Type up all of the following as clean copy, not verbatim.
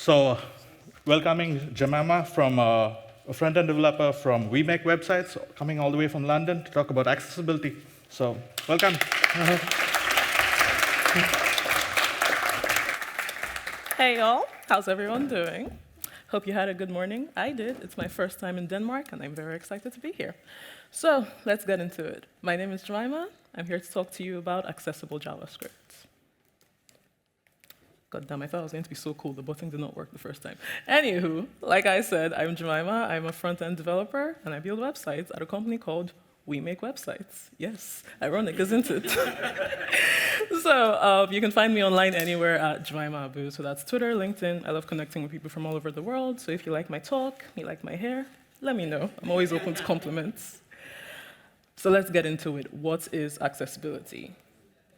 So, welcoming Jemima from a front-end developer from We Make Websites, coming all the way from London to talk about accessibility. So, welcome. Hey y'all, how's everyone doing? Hope you had a good morning. I did. It's my first time in Denmark, and I'm very excited to be here. So let's get into it. My name is Jemima. I'm here to talk to you about accessible JavaScript. God damn, I thought I was going to be so cool. The button did not work the first time. Anywho, like I said, I'm Jemima. I'm a front-end developer, and I build websites at a company called We Make Websites. Yes, ironic, isn't it? So you can find me online anywhere at Jemima Abu. So that's Twitter, LinkedIn. I love connecting with people from all over the world. So if you like my talk, you like my hair, let me know. I'm always open to compliments. So let's get into it. What is accessibility?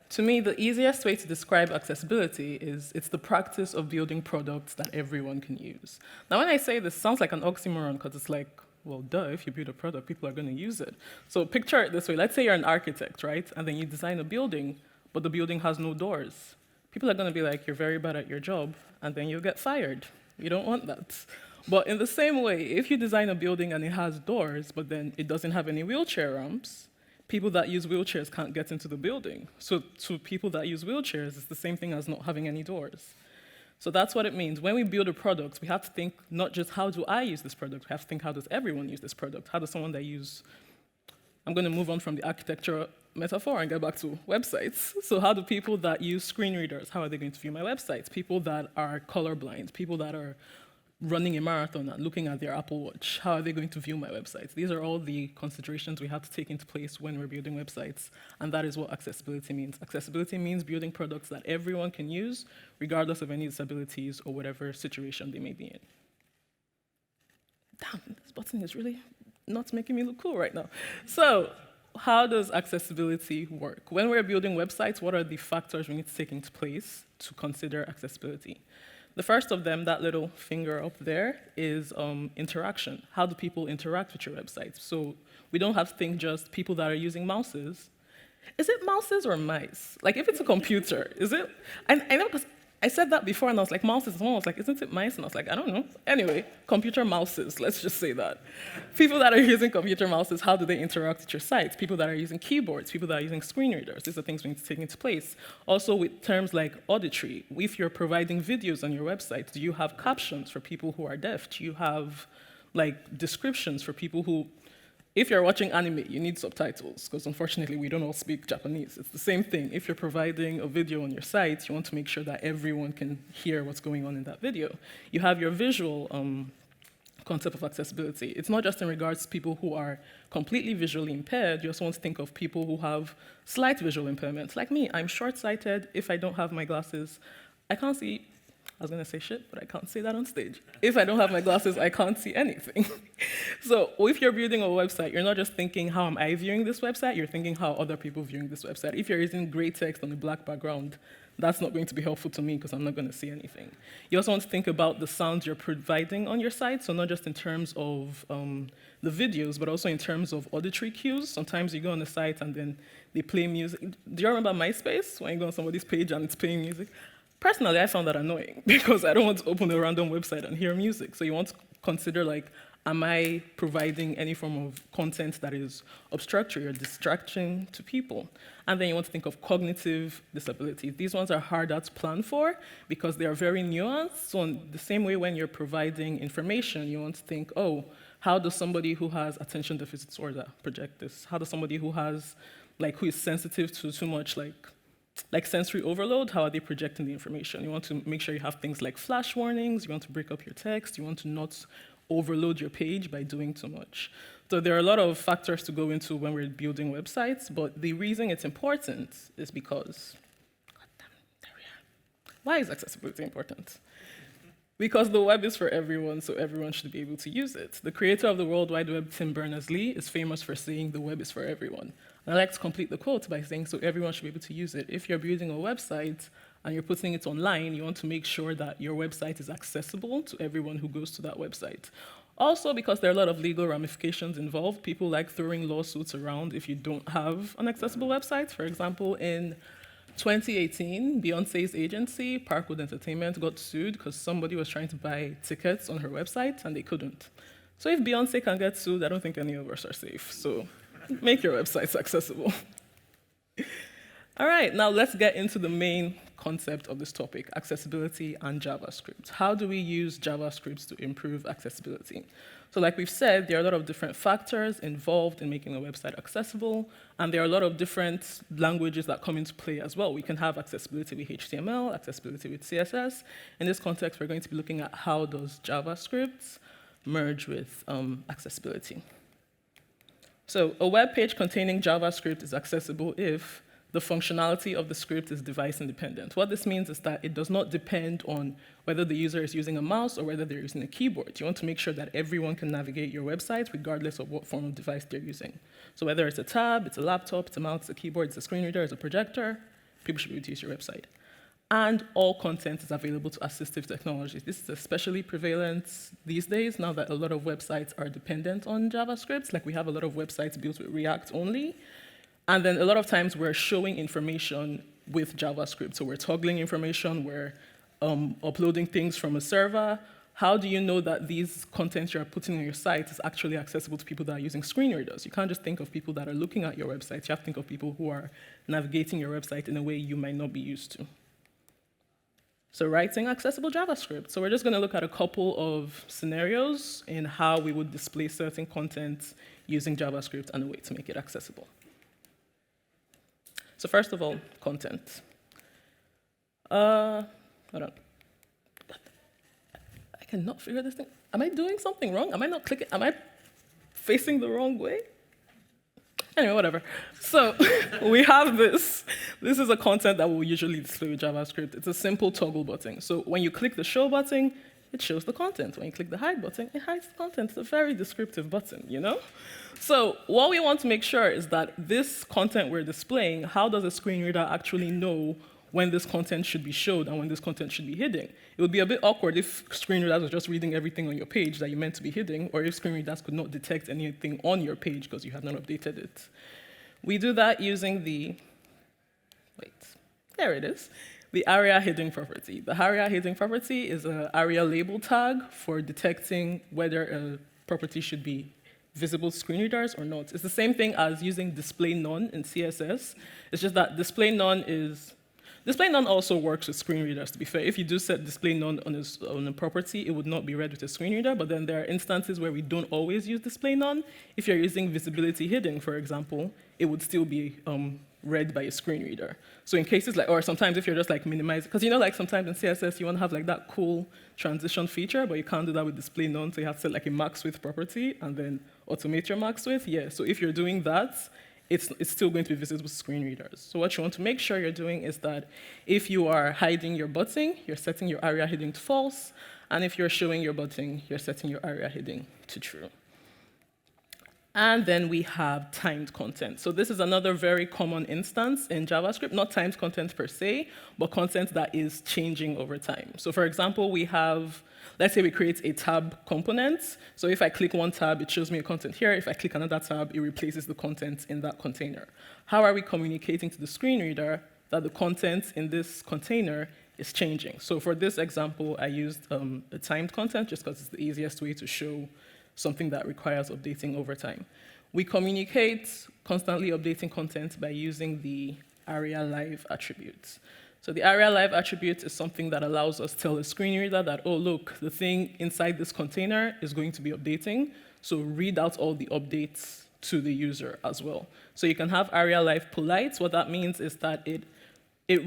To me, the easiest way to describe accessibility is it's the practice of building products that everyone can use. Now, when I say this, it sounds like an oxymoron because it's like, well, duh, if you build a product, people are going to use it. So picture it this way. Let's say you're an architect, right? And then you design a building, but the building has no doors. People are going to be like, you're very bad at your job, and then you'll get fired. You don't want that. But in the same way, if you design a building and it has doors, but then it doesn't have any wheelchair ramps, people that use wheelchairs can't get into the building. So to people that use wheelchairs, it's the same thing as not having any doors. So that's what it means. When we build a product, we have to think not just how do I use this product, we have to think how does everyone use this product? How does someone that I'm going to move on from the architecture metaphor and get back to websites. So how do people that use screen readers, how are they going to view my websites? People that are colorblind, people that are running a marathon and looking at their Apple Watch, how are they going to view my websites? These are all the considerations we have to take into place when we're building websites, and that is what accessibility means. Accessibility means building products that everyone can use, regardless of any disabilities or whatever situation they may be in. Damn, this button is really not making me look cool right now. So, how does accessibility work? When we're building websites, what are the factors we need to take into place to consider accessibility? The first of them, that little finger up there, is interaction. How do people interact with your website? So we don't have to think just people that are using mouses. Is it mouses or mice? Like if it's a computer, is it? I know because I said that before and I was like, mouses. Someone was like, isn't it mice? And I was like, I don't know. Anyway, computer mouses, let's just say that. People that are using computer mouses, how do they interact with your sites? People that are using keyboards, people that are using screen readers, these are things we need to take into place. Also with terms like auditory, if you're providing videos on your website, do you have captions for people who are deaf? Do you have like descriptions for people who, if you're watching anime, you need subtitles, because unfortunately we don't all speak Japanese. It's the same thing. If you're providing a video on your site, you want to make sure that everyone can hear what's going on in that video. You have your visual concept of accessibility. It's not just in regards to people who are completely visually impaired. You also want to think of people who have slight visual impairments. Like me, I'm short-sighted. If I don't have my glasses, I can't see. I was going to say shit, but I can't say that on stage. If I don't have my glasses, I can't see anything. So if you're building a website, you're not just thinking, how am I viewing this website? You're thinking, how are other people viewing this website? If you're using gray text on a black background, that's not going to be helpful to me because I'm not going to see anything. You also want to think about the sounds you're providing on your site, so not just in terms of the videos, but also in terms of auditory cues. Sometimes you go on the site and then they play music. Do you remember MySpace, when you go on somebody's page and it's playing music? Personally, I found that annoying because I don't want to open a random website and hear music. So you want to consider, like, am I providing any form of content that is obstructory or distraction to people? And then you want to think of cognitive disabilities. These ones are harder to plan for because they are very nuanced. So in the same way when you're providing information, you want to think, oh, how does somebody who has attention deficit disorder project this? How does somebody who has, like, who is sensitive to too much, like sensory overload, how are they projecting the information? You want to make sure you have things like flash warnings, you want to break up your text, you want to not overload your page by doing too much. So there are a lot of factors to go into when we're building websites, but the reason it's important is because, there we are. Why is accessibility important? Because the web is for everyone, so everyone should be able to use it. The creator of the World Wide Web, Tim Berners-Lee, is famous for saying the web is for everyone. And I like to complete the quote by saying, so everyone should be able to use it. If you're building a website and you're putting it online, you want to make sure that your website is accessible to everyone who goes to that website. Also, because there are a lot of legal ramifications involved, people like throwing lawsuits around if you don't have an accessible website. For example, in 2018, Beyonce's agency, Parkwood Entertainment, got sued because somebody was trying to buy tickets on her website and they couldn't. So if Beyonce can get sued, I don't think any of us are safe. So make your websites accessible. All right, now let's get into the main concept of this topic, accessibility and JavaScript. How do we use JavaScript to improve accessibility? So like we've said, there are a lot of different factors involved in making a website accessible, and there are a lot of different languages that come into play as well. We can have accessibility with HTML, accessibility with CSS. In this context, we're going to be looking at how does JavaScript merge with accessibility. So a web page containing JavaScript is accessible if the functionality of the script is device independent. What this means is that it does not depend on whether the user is using a mouse or whether they're using a keyboard. You want to make sure that everyone can navigate your website regardless of what form of device they're using. So whether it's a tab, it's a laptop, it's a mouse, it's a keyboard, it's a screen reader, it's a projector, people should be able to use your website. And all content is available to assistive technologies. This is especially prevalent these days now that a lot of websites are dependent on JavaScript. Like we have a lot of websites built with React only. And then a lot of times we're showing information with JavaScript. So we're toggling information, we're uploading things from a server. How do you know that these contents you're putting on your site is actually accessible to people that are using screen readers? You can't just think of people that are looking at your website. You have to think of people who are navigating your website in a way you might not be used to. So writing accessible JavaScript. So we're just going to look at a couple of scenarios in how we would display certain content using JavaScript and a way to make it accessible. So first of all, content. Hold on. I cannot figure this thing. Am I doing something wrong? Am I not clicking? Am I facing the wrong way? Anyway, whatever. So we have this. This is a content that we'll usually display with JavaScript. It's a simple toggle button. So when you click the show button, it shows the content. When you click the hide button, it hides the content. It's a very descriptive button, you know? So what we want to make sure is that this content we're displaying, how does a screen reader actually know when this content should be showed and when this content should be hidden? It would be a bit awkward if screen readers were just reading everything on your page that you meant to be hidden, or if screen readers could not detect anything on your page because you had not updated it. We do that using the, there it is, the ARIA hidden property. The ARIA hidden property is an ARIA label tag for detecting whether a property should be visible to screen readers or not. It's the same thing as using display none in CSS. It's just that display none also works with screen readers, to be fair. If you do set display none on a property, it would not be read with a screen reader, but then there are instances where we don't always use display none. If you're using visibility hidden, for example, it would still be read by a screen reader. So in cases like, or sometimes if you're just like minimizing, because you know like sometimes in CSS you want to have like that cool transition feature, but you can't do that with display none, so you have to set like a max width property and then automate your max width. Yeah, so if you're doing that, it's still going to be visible to screen readers. So what you want to make sure you're doing is that if you are hiding your button, you're setting your ARIA hidden to false, and if you're showing your button, you're setting your ARIA hidden to true. And then we have timed content. So this is another very common instance in JavaScript, not timed content per se, but content that is changing over time. So for example, we have, let's say we create a tab component. So if I click one tab, it shows me a content here. If I click another tab, it replaces the content in that container. How are we communicating to the screen reader that the content in this container is changing? So for this example, I used a timed content just because it's the easiest way to show something that requires updating over time. We communicate constantly updating content by using the ARIA live attribute. So the ARIA live attribute is something that allows us to tell the screen reader that, oh, look, the thing inside this container is going to be updating, so read out all the updates to the user as well. So you can have ARIA live polite. What that means is that it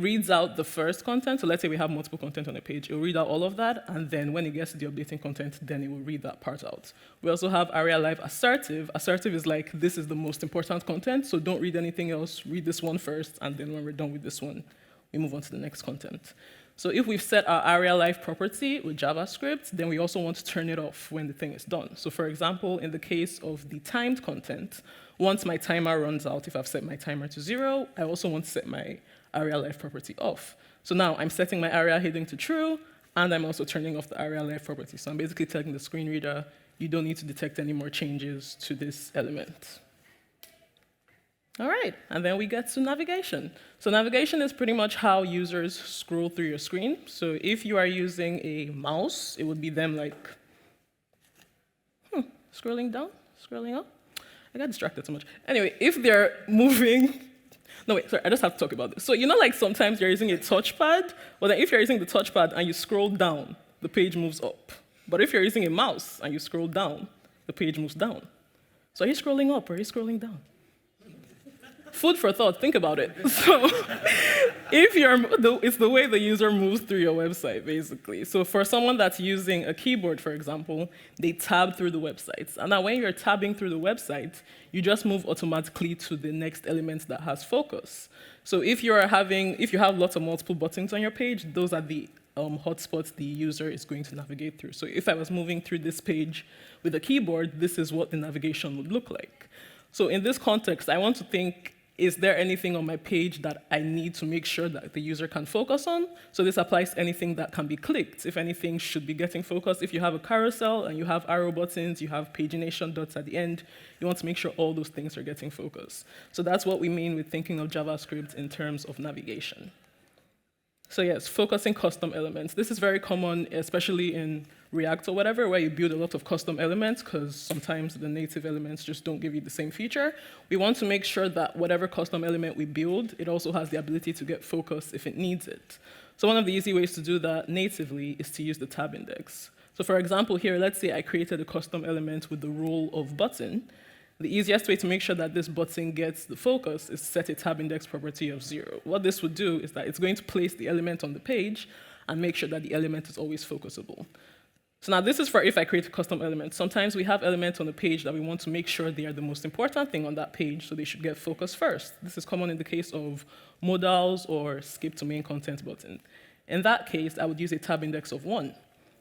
reads out the first content. So let's say we have multiple content on a page. It will read out all of that, and then when it gets to the updating content, then it will read that part out. We also have ARIA live assertive. Assertive is like, this is the most important content, so don't read anything else. Read this one first, and then when we're done with this one, we move on to the next content. So if we've set our ARIA live property with JavaScript, then we also want to turn it off when the thing is done. So for example, in the case of the timed content, once my timer runs out, if I've set my timer to 0, I also want to set my ARIA live property off. So now I'm setting my ARIA hidden to true, and I'm also turning off the ARIA live property. So I'm basically telling the screen reader, you don't need to detect any more changes to this element. All right, and then we get to navigation. So navigation is pretty much how users scroll through your screen. So if you are using a mouse, it would be them like, scrolling down, scrolling up. I got distracted too much. Anyway, if they're moving, no wait, sorry, I just have to talk about this. So you know like sometimes you're using a touchpad, well then if you're using the touchpad and you scroll down, the page moves up. But if you're using a mouse and you scroll down, the page moves down. So are you scrolling up or are you scrolling down? Food for thought, think about it. So it's the way the user moves through your website, basically. So for someone that's using a keyboard, for example, they tab through the website. And now when you're tabbing through the website, you just move automatically to the next element that has focus. So if you have lots of multiple buttons on your page, those are the hotspots the user is going to navigate through. So if I was moving through this page with a keyboard, this is what the navigation would look like. So in this context, I want to think, is there anything on my page that I need to make sure that the user can focus on? So this applies to anything that can be clicked. If anything should be getting focused, if you have a carousel and you have arrow buttons, you have pagination dots at the end, you want to make sure all those things are getting focused. So that's what we mean with thinking of JavaScript in terms of navigation. So yes, focusing custom elements. This is very common, especially in React or whatever, where you build a lot of custom elements because sometimes the native elements just don't give you the same feature. We want to make sure that whatever custom element we build, it also has the ability to get focus if it needs it. So one of the easy ways to do that natively is to use the tab index. So for example here, let's say I created a custom element with the role of button. The easiest way to make sure that this button gets the focus is to set a tab index property of 0. What this would do is that it's going to place the element on the page and make sure that the element is always focusable. So now this is for if I create a custom element. Sometimes we have elements on the page that we want to make sure they are the most important thing on that page, so they should get focus first. This is common in the case of modals or skip to main content button. In that case, I would use a tab index of 1.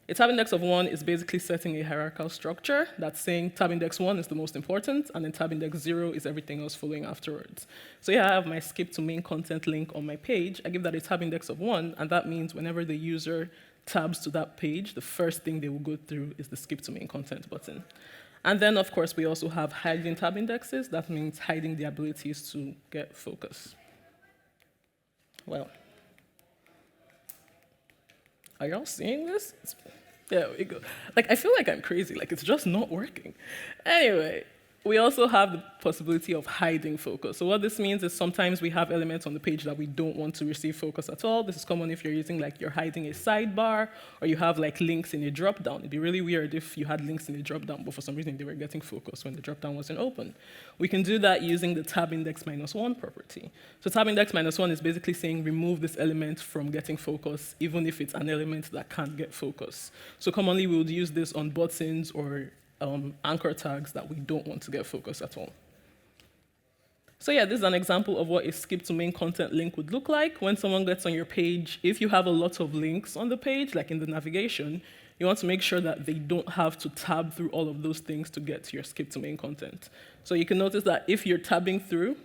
A tab index of 1 is basically setting a hierarchical structure that's saying tab index 1 is the most important, and then tab index 0 is everything else following afterwards. So here I have my skip to main content link on my page. I give that a tab index of 1, and that means whenever the user tabs to that page, the first thing they will go through is the skip to main content button. And then, of course, we also have hiding tab indexes. That means hiding the abilities to get focus. Well, are y'all seeing this? There we go. Like, I feel like I'm crazy. Like, it's just not working. Anyway, we also have the possibility of hiding focus. So what this means is sometimes we have elements on the page that we don't want to receive focus at all. This is common if you're using, like, you're hiding a sidebar, or you have, like, links in a dropdown. It'd be really weird if you had links in a dropdown, but for some reason they were getting focus when the dropdown wasn't open. We can do that using the tab index -1 property. So tab index -1 is basically saying remove this element from getting focus, even if it's an element that can't get focus. So commonly we would use this on buttons or anchor tags that we don't want to get focus at all. So yeah, this is an example of what a skip to main content link would look like. When someone gets on your page, if you have a lot of links on the page, like in the navigation, you want to make sure that they don't have to tab through all of those things to get to your skip to main content. So you can notice that if you're tabbing through,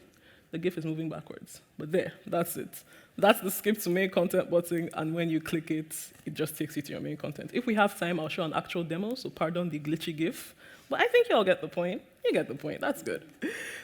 the GIF is moving backwards. But there, that's it. That's the skip to main content button, and when you click it, it just takes you to your main content. If we have time, I'll show an actual demo, so pardon the glitchy GIF. But I think you all get the point. You get the point, that's good.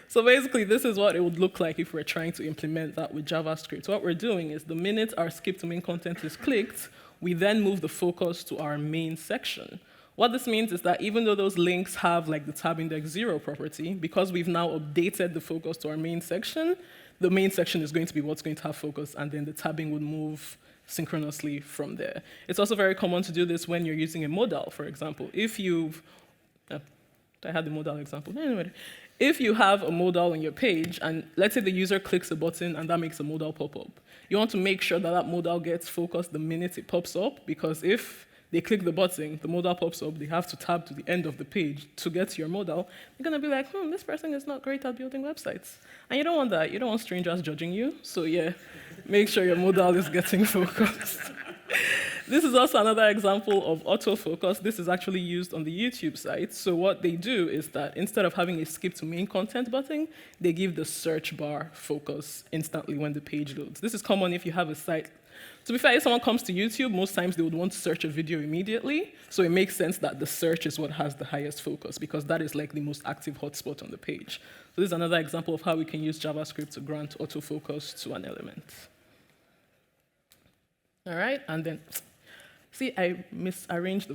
So basically, this is what it would look like if we're trying to implement that with JavaScript. What we're doing is the minute our skip to main content is clicked, we then move the focus to our main section. What this means is that even though those links have like the tab index 0 property, because we've now updated the focus to our main section, the main section is going to be what's going to have focus, and then the tabbing would move synchronously from there. It's also very common to do this when you're using a modal, for example. If you've, I had the modal example. Anyway, if you have a modal on your page, and let's say the user clicks a button and that makes a modal pop up, you want to make sure that that modal gets focused the minute it pops up, because if they click the button, the modal pops up, they have to tab to the end of the page to get to your modal. You're going to be like, this person is not great at building websites. And you don't want that. You don't want strangers judging you. So yeah, make sure your modal is getting focused. This is also another example of autofocus. This is actually used on the YouTube site. So what they do is that instead of having a skip to main content button, they give the search bar focus instantly when the page loads. This is common if you have a site To be fair, if someone comes to YouTube, most times they would want to search a video immediately, so it makes sense that the search is what has the highest focus, because that is like the most active hotspot on the page. So this is another example of how we can use JavaScript to grant autofocus to an element. All right, and then, see, I misarranged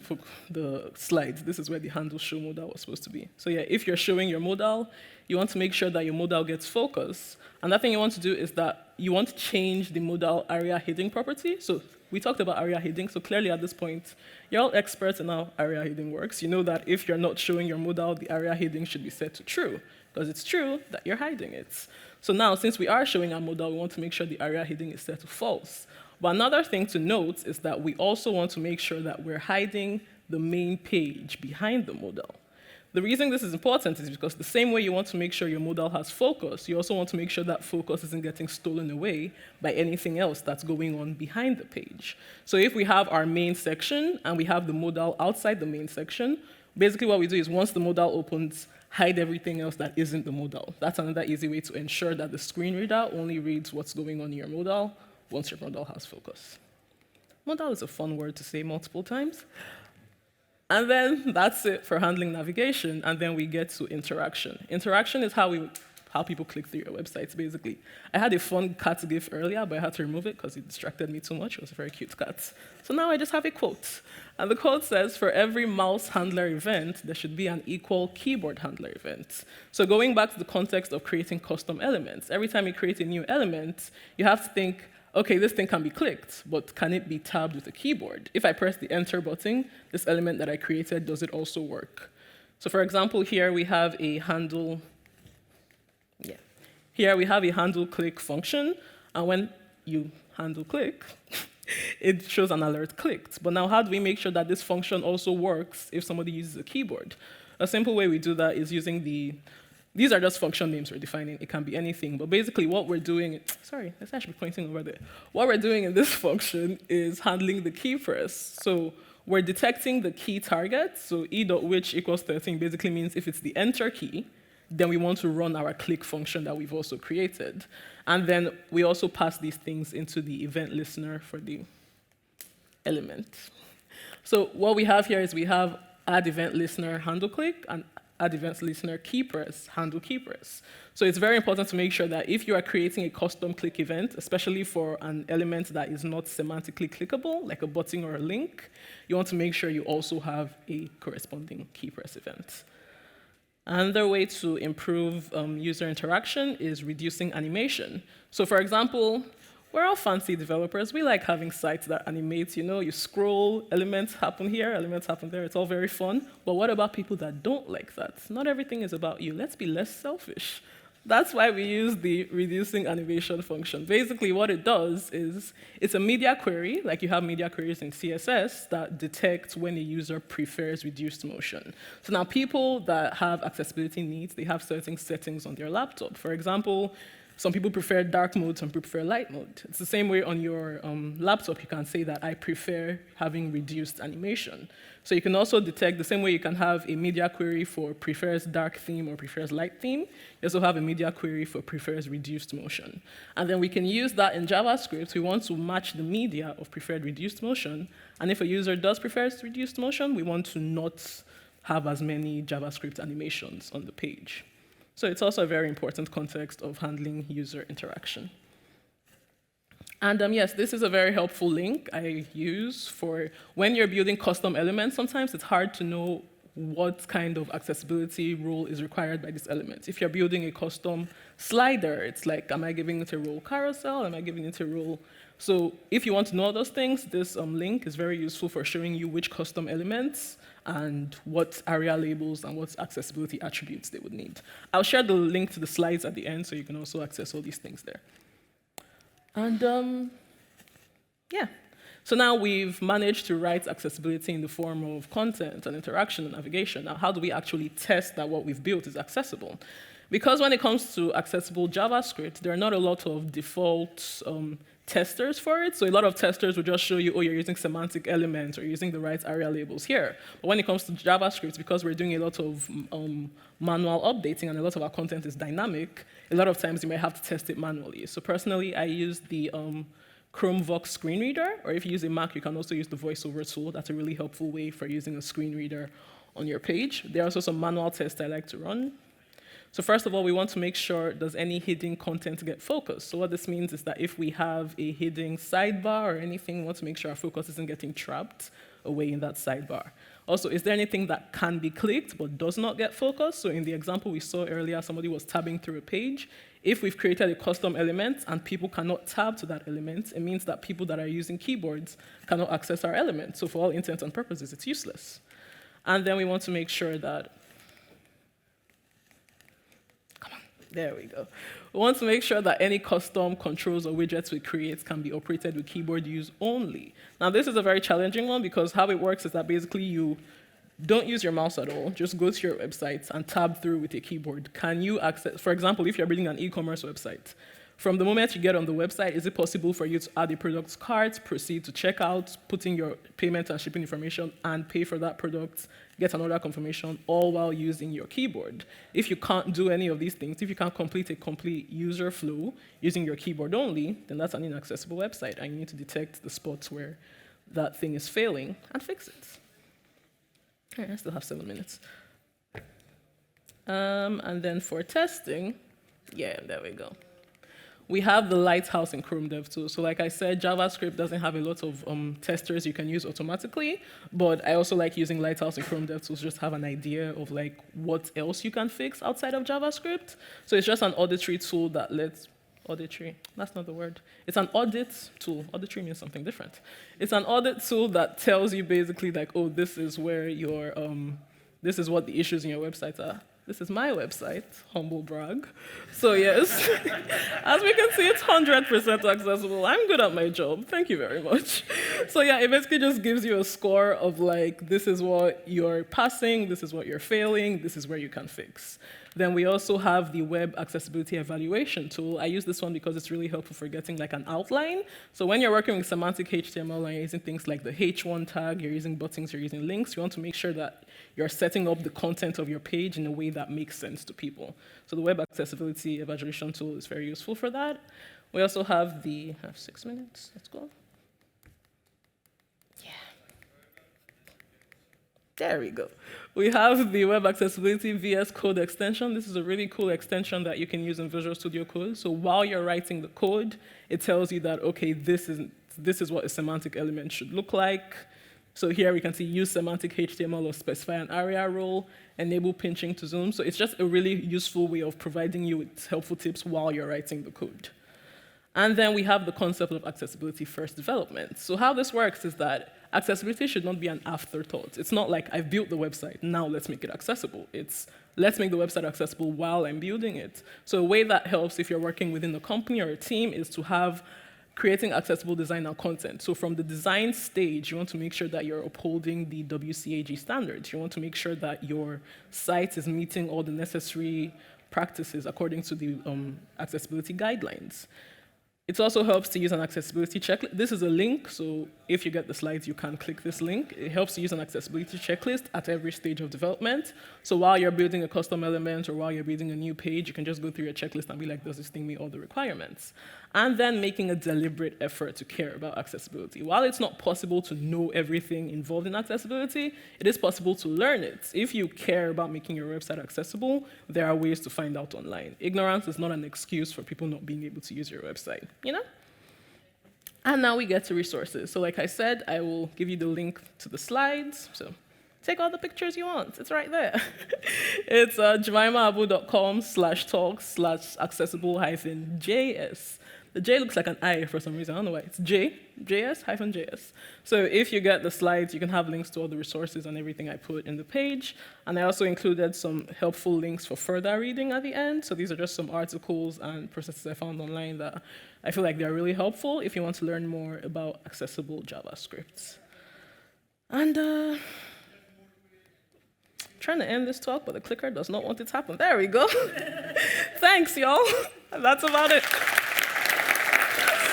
the slides. This is where the handle show modal was supposed to be. So yeah, if you're showing your modal, you want to make sure that your modal gets focus. And that thing you want to do is that you want to change the modal area heading property. So we talked about area heading, so clearly at this point, you're all experts in how area heading works. You know that if you're not showing your modal, the area heading should be set to true, because it's true that you're hiding it. So now, since we are showing our modal, we want to make sure the area heading is set to false. But another thing to note is that we also want to make sure that we're hiding the main page behind the modal. The reason this is important is because the same way you want to make sure your modal has focus, you also want to make sure that focus isn't getting stolen away by anything else that's going on behind the page. So if we have our main section and we have the modal outside the main section, basically what we do is once the modal opens, hide everything else that isn't the modal. That's another easy way to ensure that the screen reader only reads what's going on in your modal once your modal has focus. Modal is a fun word to say multiple times. And then that's it for handling navigation, and then we get to interaction. Interaction is how people click through your websites, basically. I had a fun cat GIF earlier, but I had to remove it because it distracted me too much. It was a very cute cat. So now I just have a quote. And the quote says, for every mouse handler event, there should be an equal keyboard handler event. So going back to the context of creating custom elements, every time you create a new element, you have to think, okay, this thing can be clicked, but can it be tabbed with a keyboard? If I press the enter button, this element that I created, does it also work? So for example, here we have a handle, Here we have a handle click function, and when you handle click, it shows an alert clicked. But now how do we make sure that this function also works if somebody uses a keyboard? A simple way we do that is using these are just function names we're defining. It can be anything. But basically what we're doing, sorry, let's actually be pointing over there. What we're doing in this function is handling the key press. So we're detecting the key target. So e.which equals 13 basically means if it's the enter key, then we want to run our click function that we've also created. And then we also pass these things into the event listener for the element. So what we have here is we have add event listener handle click and add event listener key press, handle key press. So it's very important to make sure that if you are creating a custom click event, especially for an element that is not semantically clickable, like a button or a link, you want to make sure you also have a corresponding key press event. Another way to improve user interaction is reducing animation. So for example, we're all fancy developers. We like having sites that animate, you scroll, elements happen here, elements happen there. It's all very fun. But what about people that don't like that? Not everything is about you. Let's be less selfish. That's why we use the reducing animation function. Basically, what it does is it's a media query, like you have media queries in CSS, that detects when a user prefers reduced motion. So now people that have accessibility needs, they have certain settings on their laptop. For example, some people prefer dark mode, some people prefer light mode. It's the same way on your laptop. You can say that I prefer having reduced animation. So you can also detect the same way you can have a media query for prefers dark theme or prefers light theme. You also have a media query for prefers reduced motion. And then we can use that in JavaScript. We want to match the media of preferred reduced motion. And if a user does prefer reduced motion, we want to not have as many JavaScript animations on the page. So it's also a very important context of handling user interaction. And yes, this is a very helpful link I use for when you're building custom elements. Sometimes it's hard to know what kind of accessibility rule is required by this element. If you're building a custom slider, it's like, am I giving it a role carousel? Am I giving it a role? So if you want to know those things, this link is very useful for showing you which custom elements and what area labels and what accessibility attributes they would need. I'll share the link to the slides at the end so you can also access all these things there. And yeah. So now we've managed to write accessibility in the form of content and interaction and navigation. Now, how do we actually test that what we've built is accessible? Because when it comes to accessible JavaScript, there are not a lot of default testers for it. So a lot of testers will just show you, oh, you're using semantic elements or you're using the right area labels here. But when it comes to JavaScript, because we're doing a lot of manual updating and a lot of our content is dynamic, a lot of times you might have to test it manually. So personally, I use the Chrome Vox screen reader, or if you use a Mac, you can also use the VoiceOver tool. That's a really helpful way for using a screen reader on your page. There are also some manual tests I like to run. So first of all, we want to make sure, does any hidden content get focused? So what this means is that if we have a hidden sidebar or anything, we want to make sure our focus isn't getting trapped away in that sidebar. Also, is there anything that can be clicked but does not get focused? So in the example we saw earlier, somebody was tabbing through a page. If we've created a custom element and people cannot tab to that element, it means that people that are using keyboards cannot access our element. So for all intents and purposes, it's useless. And then we want to make sure that, there we go. We want to make sure that any custom controls or widgets we create can be operated with keyboard use only. Now, this is a very challenging one because how it works is that basically you don't use your mouse at all. Just go to your website and tab through with your keyboard. Can you access, for example, if you're building an e-commerce website, from the moment you get on the website, is it possible for you to add a product cart, proceed to checkout, put in your payment and shipping information, and pay for that product, get an order confirmation, all while using your keyboard? If you can't do any of these things, if you can't complete a complete user flow using your keyboard only, then that's an inaccessible website, and you need to detect the spots where that thing is failing and fix it. All right, I still have 7 minutes. And then for testing, yeah, there we go. We have the Lighthouse in Chrome Dev Tool. So like I said, JavaScript doesn't have a lot of testers you can use automatically, but I also like using Lighthouse in Chrome Dev Tools to just have an idea of like what else you can fix outside of JavaScript. So it's just an auditory tool that lets, auditory, that's not the word. It's an audit tool. Auditory means something different. It's an audit tool that tells you basically like, oh, this is where your, this is what the issues in your website are. This is my website, humble brag. So yes, as we can see, it's 100% accessible. I'm good at my job, thank you very much. So yeah, it basically just gives you a score of like, this is what you're passing, this is what you're failing, this is where you can fix. Then we also have the Web Accessibility Evaluation tool. I use this one because it's really helpful for getting like an outline. So when you're working with semantic HTML and you're using things like the H1 tag, you're using buttons, you're using links, you want to make sure that you're setting up the content of your page in a way that makes sense to people. So the Web Accessibility Evaluation tool is very useful for that. We also have the, I have 6 minutes, let's go. There we go. We have the Web Accessibility VS Code extension. This is a really cool extension that you can use in Visual Studio Code. So while you're writing the code, it tells you that, okay, this is what a semantic element should look like. So here we can see use semantic HTML or specify an area role, enable pinching to zoom. So it's just a really useful way of providing you with helpful tips while you're writing the code. And then we have the concept of accessibility first development. So how this works is that accessibility should not be an afterthought. It's not like I've built the website, now let's make it accessible. It's let's make the website accessible while I'm building it. So a way that helps if you're working within a company or a team is to have creating accessible design and content. So from the design stage, you want to make sure that you're upholding the WCAG standards. You want to make sure that your site is meeting all the necessary practices according to the accessibility guidelines. It also helps to use an accessibility checklist. This is a link, so if you get the slides, you can click this link. It helps to use an accessibility checklist at every stage of development. So while you're building a custom element or while you're building a new page, you can just go through your checklist and be like, does this thing meet all the requirements? And then making a deliberate effort to care about accessibility. While it's not possible to know everything involved in accessibility, it is possible to learn it. If you care about making your website accessible, there are ways to find out online. Ignorance is not an excuse for people not being able to use your website, you know? And now we get to resources. So like I said, I will give you the link to the slides. So take all the pictures you want. It's right there. It's jemimaabu.com/talk/accessible-js. The J looks like an I for some reason. I don't know why. It's JS-JS. So if you get the slides, you can have links to all the resources and everything I put in the page. And I also included some helpful links for further reading at the end. So these are just some articles and processes I found online that I feel like they're really helpful if you want to learn more about accessible JavaScript. And trying to end this talk, but the clicker does not want it to happen. There we go. Thanks, y'all. That's about it.